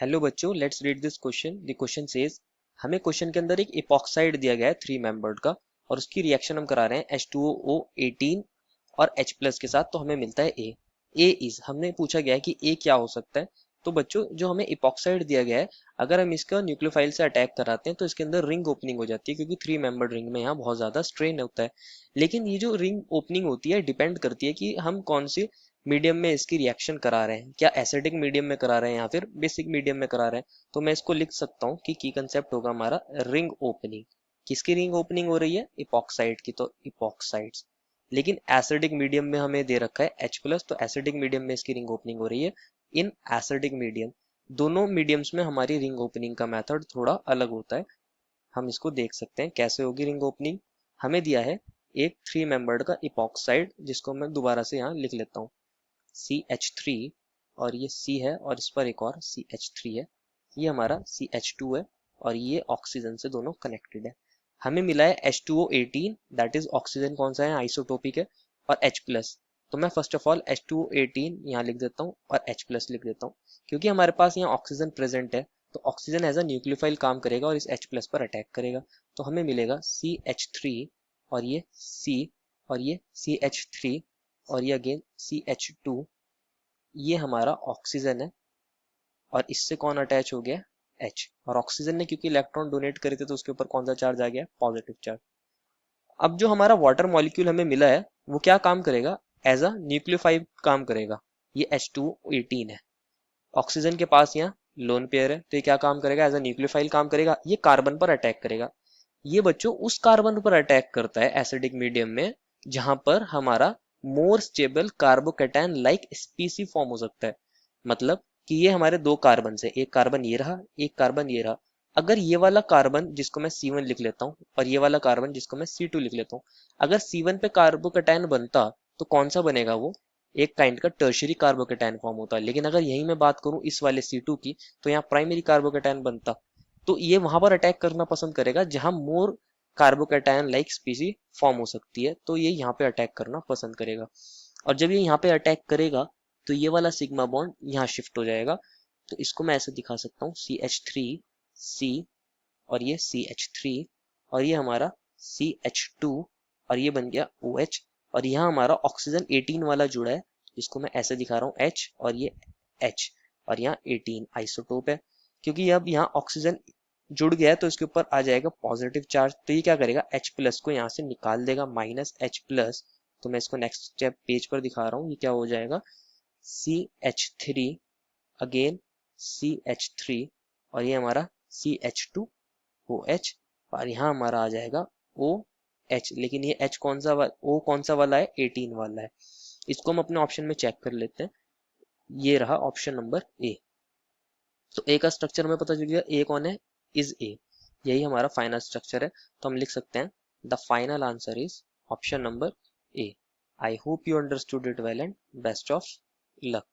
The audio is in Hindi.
हेलो बच्चों, let's read this question. The question says हमें क्वेश्चन के अंदर एक इपॉक्साइड दिया गया है 3 मेंबर्ड का और उसकी रिएक्शन हम करा रहे हैं H2O18 और H प्लस के साथ। तो हमें मिलता है ए इज, हमने पूछा गया है कि ए क्या हो सकता है। तो बच्चों जो हमें इपॉक्साइड दिया गया है, अगर हम इसका न्यूक्लियोफाइल से अटैक कराते हैं तो इसके अंदर रिंग ओपनिंग हो जाती है, क्योंकि 3 मेंबर्ड रिंग में यहाँ बहुत ज्यादा स्ट्रेन होता है। लेकिन ये जो रिंग ओपनिंग होती है डिपेंड करती है कि हम कौन सी मीडियम में इसकी रिएक्शन करा रहे हैं, क्या एसिडिक मीडियम में करा रहे हैं या फिर बेसिक मीडियम में करा रहे हैं। तो मैं इसको लिख सकता हूँ कि की कंसेप्ट होगा हमारा रिंग ओपनिंग। किसकी रिंग ओपनिंग हो रही है? इपॉक्साइड की, तो इपॉक्साइड्स। लेकिन एसिडिक मीडियम में हमें दे रखा है H प्लस, तो एसिडिक मीडियम में इसकी रिंग ओपनिंग हो रही है इन एसिडिक मीडियम। दोनों मीडियम्स में हमारी रिंग ओपनिंग का मेथड थोड़ा अलग होता है। हम इसको देख सकते हैं कैसे होगी रिंग ओपनिंग। हमें दिया है एक 3 मेंबर्ड का इपॉक्साइड, जिसको मैं दोबारा से यहाँ लिख लेता हूँ CH3, और ये C है और इस पर एक और CH3 है। ये हमारा CH2 है और ये ऑक्सीजन से दोनों कनेक्टेड है। हमें मिला है H2O18, दैट इज ऑक्सीजन कौन सा है, आइसोटोपिक है, और H प्लस। तो मैं फर्स्ट ऑफ ऑल H2O18 यहाँ लिख देता हूँ और H प्लस लिख देता हूँ, क्योंकि हमारे पास यहाँ ऑक्सीजन प्रेजेंट है। तो ऑक्सीजन एज अ न्यूक्लियोफाइल काम करेगा और इस H प्लस पर अटैक करेगा। तो हमें मिलेगा CH3 और ये C और ये CH3 और ये अगेन CH2। ये हमारा ऑक्सीजन है और इससे कौन अटैच हो गया? H। और ऑक्सीजन ने क्योंकि इलेक्ट्रॉन डोनेट करे थे तो उसके ऊपर कौन सा चार्ज आ गया? Positive charge. अब जो हमारा वाटर मॉलिक्यूल हमें मिला है वो क्या काम करेगा? एज अ न्यूक्लियोफाइल काम करेगा। ये H2O18 है, ऑक्सीजन के पास यहाँ लोन पेयर है, तो ये क्या काम करेगा? एज अ न्यूक्लियोफाइल काम करेगा। ये कार्बन पर अटैक करेगा। ये बच्चों उस कार्बन पर अटैक करता है एसिडिक मीडियम में जहां पर हमारा more stable carbocation like स्पीसी form हो सकता है। मतलब कि ये हमारे दो कार्बन से, एक कार्बन ये रहा, एक कार्बन ये रहा। अगर ये वाला कार्बन जिसको मैं C1 लिख लेता हूँ और ये वाला कार्बन जिसको मैं C2 लिख लेता हूँ, अगर C1 पे कार्बोकेटायन बनता तो कौन सा बनेगा? वो एक काइंड का टर्शियरी कार्बोकेटायन फॉर्म होता है। लेकिन अगर यही मैं बात करूं इस वाले C2 की, तो यहाँ प्राइमरी कार्बोकेटायन बनता। तो ये वहां पर अटैक करना पसंद करेगा जहां मोर कार्बोकेटायन लाइक स्पीसी फॉर्म हो सकती है, तो ये यहाँ पे अटैक करना पसंद करेगा। और जब ये यहाँ पे अटैक करेगा तो ये वाला सिग्मा बॉन्ड यहाँ शिफ्ट हो जाएगा। तो इसको मैं ऐसे दिखा सकता हूँ CH3 C और ये CH3 और ये हमारा CH2 और ये बन गया OH। और यहाँ हमारा ऑक्सीजन 18 वाला जुड़ा है, जिसको मैं ऐसे दिखा रहा हूँ H और ये H, और यहाँ 18 आइसोटोप है। क्योंकि अब यहाँ ऑक्सीजन जुड़ गया है तो इसके ऊपर आ जाएगा पॉजिटिव चार्ज। तो ये क्या करेगा? H प्लस को यहाँ से निकाल देगा, माइनस H प्लस। तो मैं इसको नेक्स्ट स्टेप पेज पर दिखा रहा हूँ। ये क्या हो जाएगा? CH3 अगेन CH3 और ये हमारा CH2OH, और यहाँ हमारा आ जाएगा OH। लेकिन ये H कौन सा O कौन सा वाला है? 18 वाला है। इसको हम अपने ऑप्शन में चेक कर लेते हैं। ये रहा ऑप्शन नंबर A। तो ए का स्ट्रक्चर हमें पता चल गया, ए कौन है? Is a. यही हमारा फाइनल स्ट्रक्चर है। तो हम लिख सकते हैं the final answer is option number A. I hope you understood it well and best of luck.